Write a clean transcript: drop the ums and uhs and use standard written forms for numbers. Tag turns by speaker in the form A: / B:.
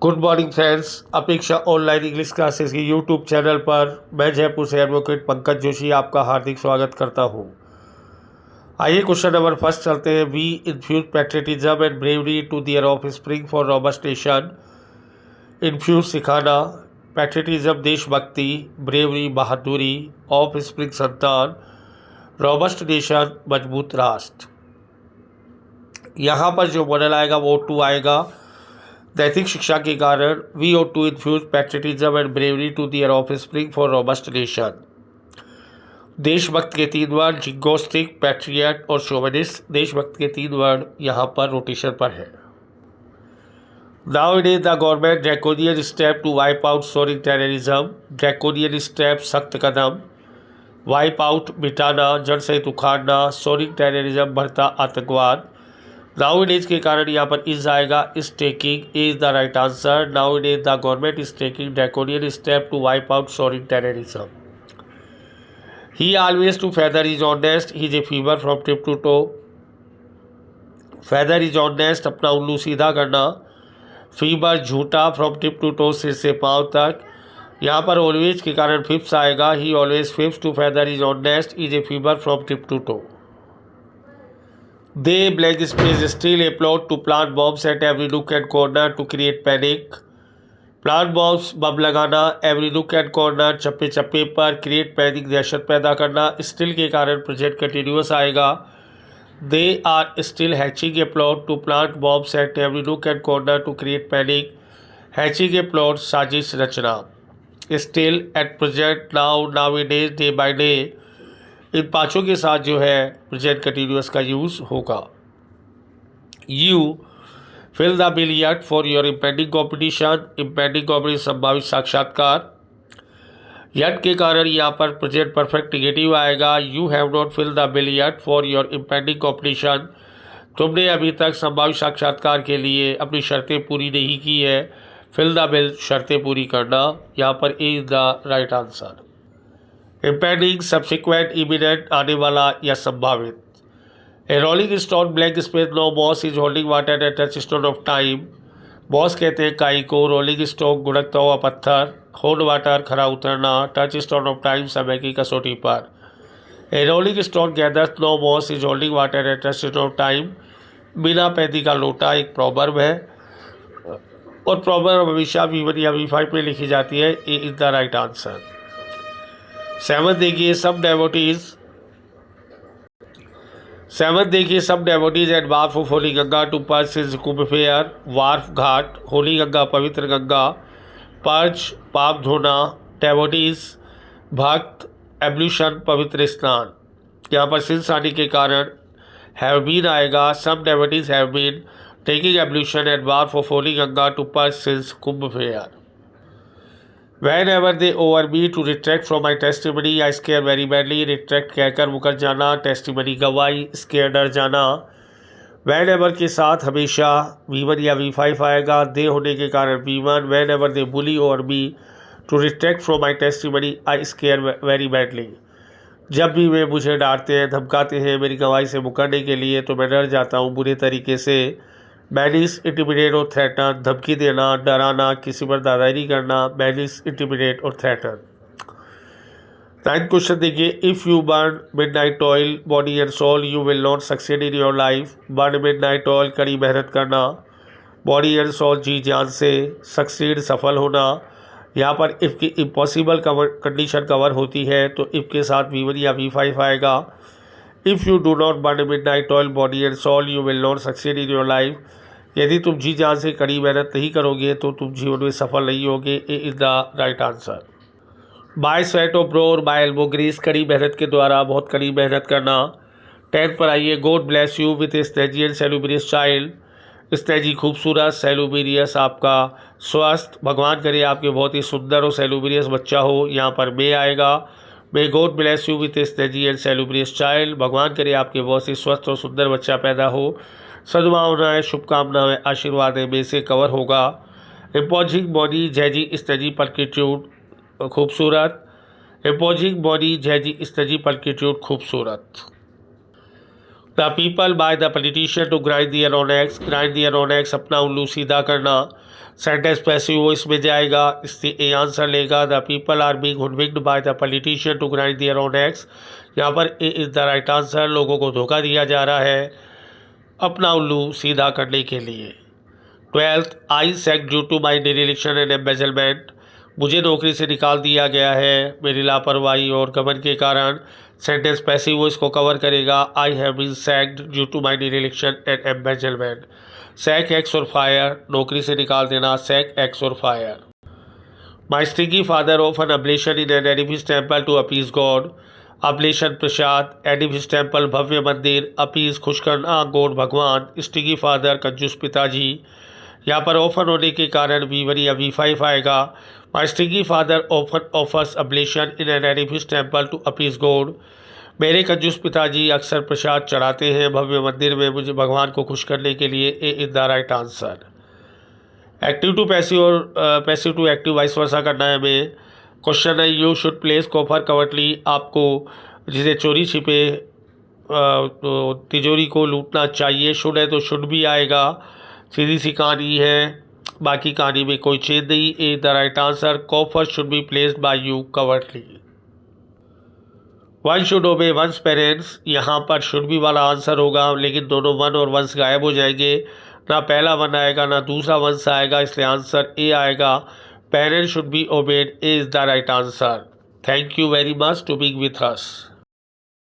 A: Good morning friends. अपेक्षा online English classes की YouTube channel पर मैं जयपुर से एडवोकेट पंकज जोशी आपका हार्दिक स्वागत करता हूं। आइए क्वेश्चन नंबर फर्स्ट चलते हैं। We infuse patriotism and bravery to their offspring for robust nation. Infuse सिखाना, पैट्रियटिज्म देशभक्ति, ब्रेवरी बहादुरी, ऑफ स्प्रिंग संतान, रॉबस्ट नेशन मजबूत राष्ट्र। यहाँ पर जो मॉडल आएगा वो टू आएगा। नैतिक शिक्षा के कारण we ought to infuse patriotism and bravery to their offspring for robust nation. देशभक्त के 3 वर्ड जिंगोस्टिक, पैट्रियट और शोविनिस्ट। देशभक्त के 3 वर्ड यहाँ पर रोटेशन पर है। Now it is the government draconian step to wipe out soaring terrorism. Draconian step सख्त कदम, वाइप आउट मिटाना, जड़ से उखाड़ना, सोरिंग टेररिज्म बढ़ता आतंकवाद। नाउ इट इज के कारण यहाँ पर इज आएगा। Is taking is the right answer. Now it is the government is taking draconian step to wipe out soaring terrorism. He always to feather is honest, he is a fever from tip to toe. Feather is honest, अपना उल्लू सीधा करना। Fever झूठा, from tip to to, सिर से पाँव तक। यहाँ पर ऑलवेज के कारण फिफ्थ आएगा। He always fifth to feather is honest, is a fever from tip to toe. They blank space still a plot to plant bombs at every nook and corner to create panic. Plant bombs, बम लगाना, every nook and corner, चप्पे चप्पे पर, create panic, दहशत पैदा करना। still के कारण present continuous आएगा। They are still hatching a plot to plant bombs at every nook and corner to create panic. Hatching a plot, साजिश रचना। Still, at present, now, nowadays, day by day, इन पाँचों के साथ जो है present continuous का use होगा। You fill the bill yet for your impending competition. Impending competition संभावित साक्षात्कार। येट के कारण यहाँ पर प्रेजेंट परफेक्ट नेगेटिव आएगा। You have not fill the bill yet for your impending competition. तुमने अभी तक संभावित साक्षात्कार के लिए अपनी शर्तें पूरी नहीं की है। फिल द बिल, शर्तें पूरी करना। यहाँ पर is the right answer. Impending, subsequent, imminent, आने वाला या संभावित। A rolling stone blank space no moss is holding water at touchstone of time. Moss कहते हैं काई को, रोलिंग स्टोन गुड़कता हुआ पत्थर, होल्ड वाटर खरा उतरना, टच स्टोन ऑफ टाइम समय की कसौटी पर। A rolling stone gathers no moss is holding water at touchstone of time. बिना पैदी का लोटा एक प्रॉवर्ब है और प्रॉवर्ब हमेशा V1 या V5 में लिखी जाती है। A is the right answer. 7 देखिए, सब devotees at wharf of holy Ganga to perch is Kumbh fair. Wharf घाट, होली गंगा पवित्र गंगा, पर्च पाप धोना, डेवोटीज भक्त, एब्ल्यूशन पवित्र स्नान। यहाँ पर सिंस आने के कारण हैव बीन आएगा। Some devotees have been taking ablution at wharf of holy Ganga to perch since Kumbh fair. Whenever they over me to retract from my testimony, I scare very badly. Retract कहकर मुकर जाना, testimony गवाही, scare डर जाना। Whenever के साथ हमेशा V1 या V5 आएगा। they होने के कारण V1। Whenever they bully over me to retract from my testimony, I scare very badly. जब भी वे मुझे डांटते हैं, धमकाते हैं मेरी गवाही से मुकरने के लिए, तो मैं डर जाता हूँ बुरे तरीके से। मैनिस, इंटिमिडेट और थ्रेटन, धमकी देना, डराना, किसी पर दादागिरी करना। मैनिस, इंटिमिडेट और थ्रेटन। 9th क्वेश्चन देखिए। If you burn midnight oil body and soul, you will not succeed in your life. Burn midnight oil, कड़ी मेहनत करना, बॉडी एंड सोल, जी जान से, सक्सीड सफल होना। यहाँ पर इफ़ की इम्पॉसिबल कंडीशन कवर होती है तो इफ़ के साथ V1 या V5 आएगा। If you do not burn midnight oil body and soul, you will not succeed in your life. यदि तुम जी जान से कड़ी मेहनत नहीं करोगे तो तुम जीवन में सफल नहीं होगे। A is the right answer. By sweat of brow और बाय एल्बो ग्रीस, कड़ी मेहनत के द्वारा बहुत कड़ी मेहनत करना। 10th पर आइए। God bless you with stagy and salubrious child. Stagy खूबसूरत, सेलुब्रियस आपका स्वस्थ। भगवान करे आपके बहुत ही सुंदर और सेलुब्रियस बच्चा हो। यहाँ पर मे आएगा। May God bless you with stagy and salubrious child. भगवान करे आपके बहुत ही स्वस्थ और सुंदर बच्चा पैदा हो। सद्भावनाएँ, शुभकामनाएँ, आशीर्वाद में से कवर होगा। Imposing body, jazzy stagey pulchritude खूबसूरत। Imposing body, jazzy stagey pulchritude खूबसूरत। The people by the politician to grind their own axe, grind their own axe अपना उल्लू सीधा करना। सेंटेंस पैसिव वॉइस में जाएगा, इससे ए आंसर लेगा। The people are being hoodwinked by the politician to grind their own axe, यहाँ पर A is the right answer. लोगों को धोखा दिया जा रहा है अपना उल्लू सीधा करने के लिए। 12th, I sacked due to my direction and embezzlement, मुझे नौकरी से निकाल दिया गया है मेरी लापरवाही और गबन के कारण। सेंटेंस पैसिव वॉइस को कवर करेगा। I have been sacked due to my direction and embezzlement. Sack axe और फायर, नौकरी से निकाल देना, सैक एक्स और fire. My stingy father of an oblation in an edifice temple to appease God, oblation प्रसाद, edifice temple भव्य मंदिर, appease खुश करना गॉड भगवान, स्टिंगी फादर कंजूस पिताजी। यहाँ पर ऑफन होने के कारण V1 या V5 आएगा। My stingy father often offers oblation in an edifice temple to appease God, मेरे कंजूस पिताजी अक्सर प्रसाद चढ़ाते हैं भव्य मंदिर में मुझे भगवान को खुश करने के लिए। A is the right answer. Active to passive और passive to active vice versa करना है हमें। क्वेश्चन है you should place coffer covertly, आपको जिसे चोरी छिपे तो तिजोरी को लूटना चाहिए। शुड है तो शुड भी आएगा, सीधी सी कहानी है, बाकी कहानी में कोई चेंज नहीं। A the right answer. Coffer should be placed by you covertly. One should obey one's parents, यहाँ पर शुड बी वाला आंसर होगा, लेकिन दोनों वन और वंस गायब हो जाएंगे। ना पहला वन आएगा ना दूसरा वंस आएगा, इसलिए आंसर ए आएगा। Parents should be obeyed is the right answer. Thank you very much to being with us.